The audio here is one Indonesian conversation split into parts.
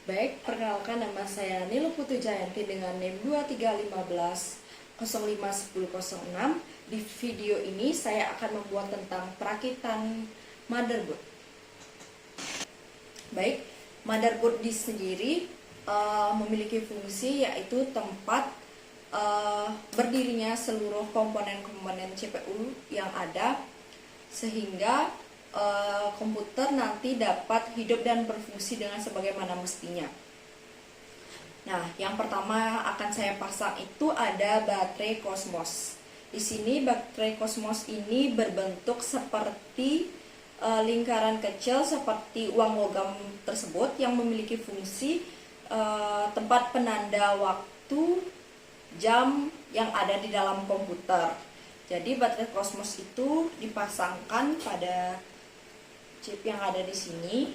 Baik, perkenalkan nama saya Nilu Putu Jayanti dengan NIM 2315 051006. Di video ini saya akan membuat tentang perakitan motherboard. Baik, motherboard di sendiri memiliki fungsi yaitu tempat berdirinya seluruh komponen-komponen CPU yang ada, sehingga komputer nanti dapat hidup dan berfungsi dengan sebagaimana mestinya. Nah, yang pertama akan saya pasang itu ada baterai Cosmos. Di sini baterai Cosmos ini berbentuk seperti lingkaran kecil seperti uang logam tersebut, yang memiliki fungsi tempat penanda waktu jam yang ada di dalam komputer. Jadi baterai Cosmos itu dipasangkan pada chip yang ada di sini.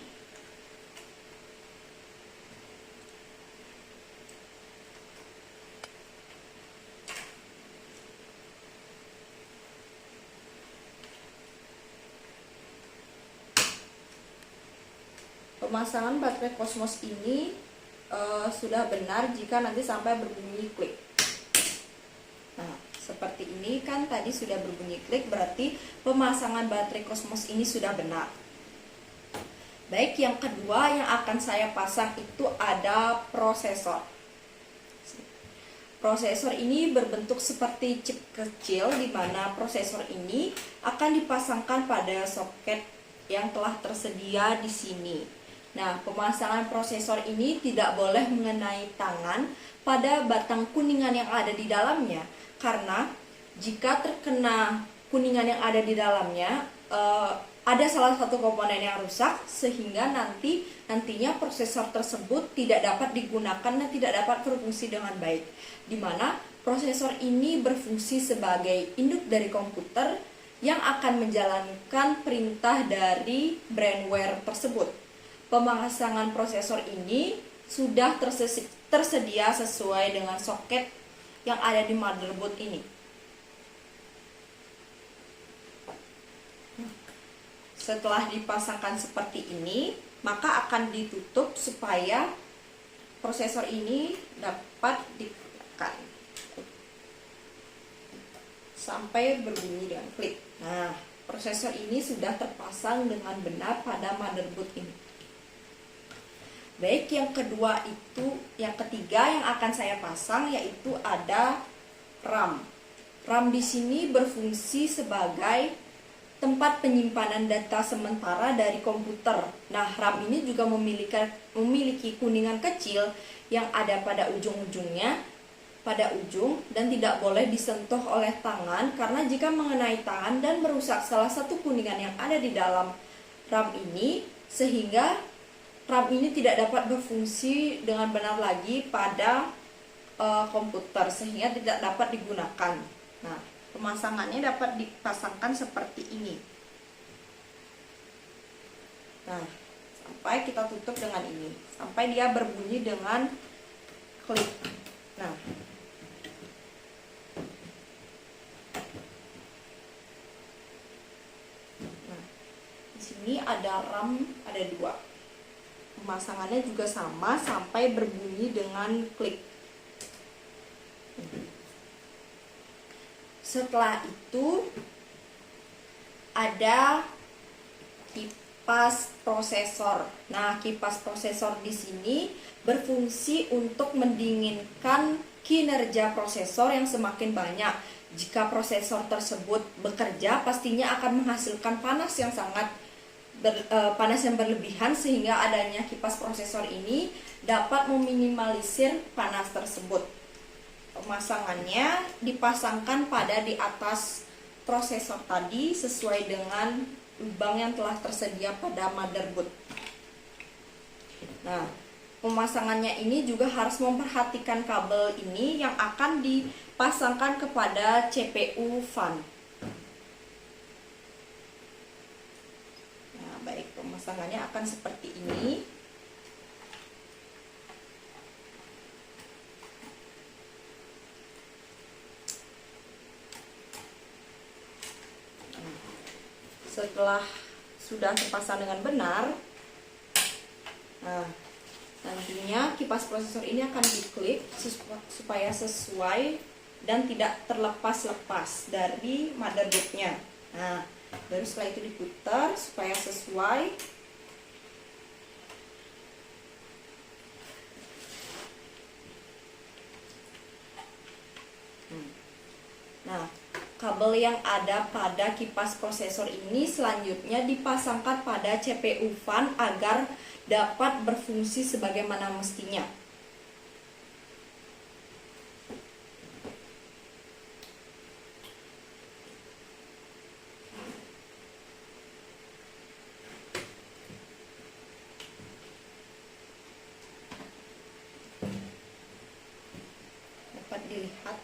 Pemasangan baterai Cosmos ini sudah benar jika nanti sampai berbunyi klik. Nah, seperti ini kan tadi sudah berbunyi klik, berarti pemasangan baterai Cosmos ini sudah benar. Baik, yang kedua yang akan saya pasang itu ada prosesor. Prosesor ini berbentuk seperti chip kecil, di mana prosesor ini akan dipasangkan pada soket yang telah tersedia di sini. Nah, pemasangan prosesor ini tidak boleh mengenai tangan pada batang kuningan yang ada di dalamnya, karena jika terkena kuningan yang ada di dalamnya, ada salah satu komponen yang rusak, sehingga nantinya prosesor tersebut tidak dapat digunakan dan tidak dapat berfungsi dengan baik. Di mana prosesor ini berfungsi sebagai induk dari komputer yang akan menjalankan perintah dari brainware tersebut. Pemasangan prosesor ini sudah tersedia sesuai dengan soket yang ada di motherboard ini. Setelah dipasangkan seperti ini, maka akan ditutup supaya prosesor ini dapat ditekan sampai berbunyi dengan klik. Nah, prosesor ini sudah terpasang dengan benar pada motherboard ini. Baik, yang ketiga yang akan saya pasang yaitu ada RAM. RAM di sini berfungsi sebagai tempat penyimpanan data sementara dari komputer. Nah, RAM ini juga memiliki kuningan kecil yang ada pada ujung-ujungnya, dan tidak boleh disentuh oleh tangan, karena jika mengenai tangan dan merusak salah satu kuningan yang ada di dalam RAM ini, sehingga RAM ini tidak dapat berfungsi dengan benar lagi pada komputer, sehingga tidak dapat digunakan. Nah, pemasangannya dapat dipasangkan seperti ini. Nah, sampai kita tutup dengan ini, sampai dia berbunyi dengan klik. Nah, di sini ada RAM, ada 2. Pemasangannya juga sama sampai berbunyi dengan klik. Setelah itu ada kipas prosesor. Nah, kipas prosesor di sini berfungsi untuk mendinginkan kinerja prosesor yang semakin banyak. Jika prosesor tersebut bekerja, pastinya akan menghasilkan panas yang berlebihan, sehingga adanya kipas prosesor ini dapat meminimalisir panas tersebut. Pemasangannya dipasangkan pada di atas prosesor tadi sesuai dengan lubang yang telah tersedia pada motherboard. Nah, pemasangannya ini juga harus memperhatikan kabel ini yang akan dipasangkan kepada CPU fan. Nah, baik, pemasangannya akan seperti ini. Setelah sudah terpasang dengan benar, nah Nantinya kipas prosesor ini akan diklik supaya sesuai dan tidak terlepas-lepas dari motherboardnya. Nah, baru setelah itu diputar supaya sesuai. Nah, kabel yang ada pada kipas prosesor ini selanjutnya dipasangkan pada CPU fan agar dapat berfungsi sebagaimana mestinya. Dapat dilihat.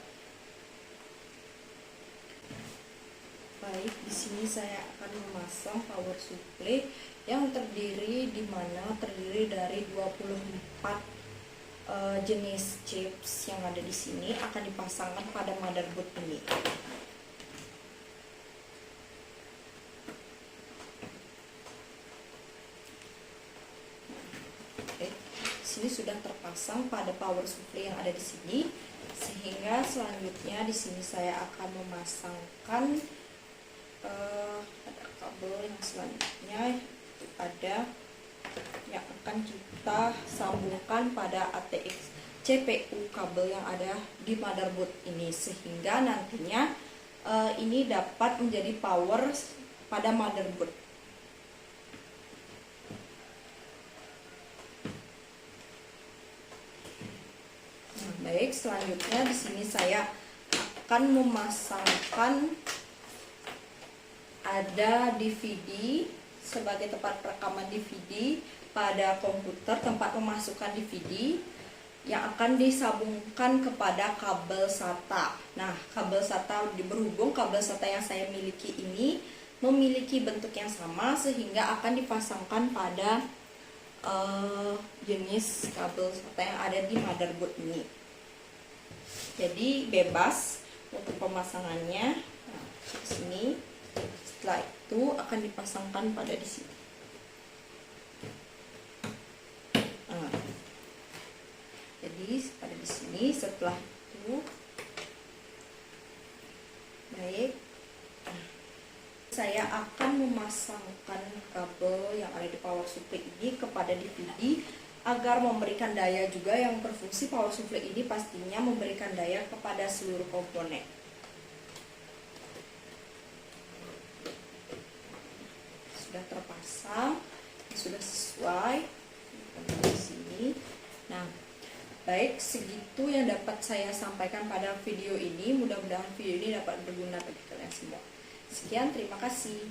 Baik, di sini saya akan memasang power supply yang terdiri dari 24 jenis chips yang ada di sini akan dipasangkan pada motherboard ini. Oke, sini sudah terpasang pada power supply yang ada di sini, sehingga selanjutnya di sini saya akan memasangkan ada kabel yang selanjutnya itu ada yang akan kita sambungkan pada ATX CPU kabel yang ada di motherboard ini, sehingga nantinya ini dapat menjadi power pada motherboard. Nah, baik, selanjutnya di sini saya akan memasangkan ada DVD sebagai tempat rekaman DVD pada komputer, tempat memasukkan DVD yang akan disambungkan kepada kabel SATA. Nah, kabel SATA berhubung kabel SATA yang saya miliki ini memiliki bentuk yang sama, sehingga akan dipasangkan pada jenis kabel SATA yang ada di motherboard ini. Jadi bebas untuk pemasangannya. Nah, di sini. Setelah itu akan dipasangkan pada di sini. Nah, jadi pada di sini setelah itu, baik, saya akan memasangkan kabel yang ada di power supply ini kepada DVD agar memberikan daya juga yang berfungsi. Power supply ini pastinya memberikan daya kepada seluruh komponen. Sudah terpasang, sudah sesuai di sini. Nah, baik, segitu yang dapat saya sampaikan pada video ini. Mudah-mudahan video ini dapat berguna bagi kalian semua. Sekian, terima kasih.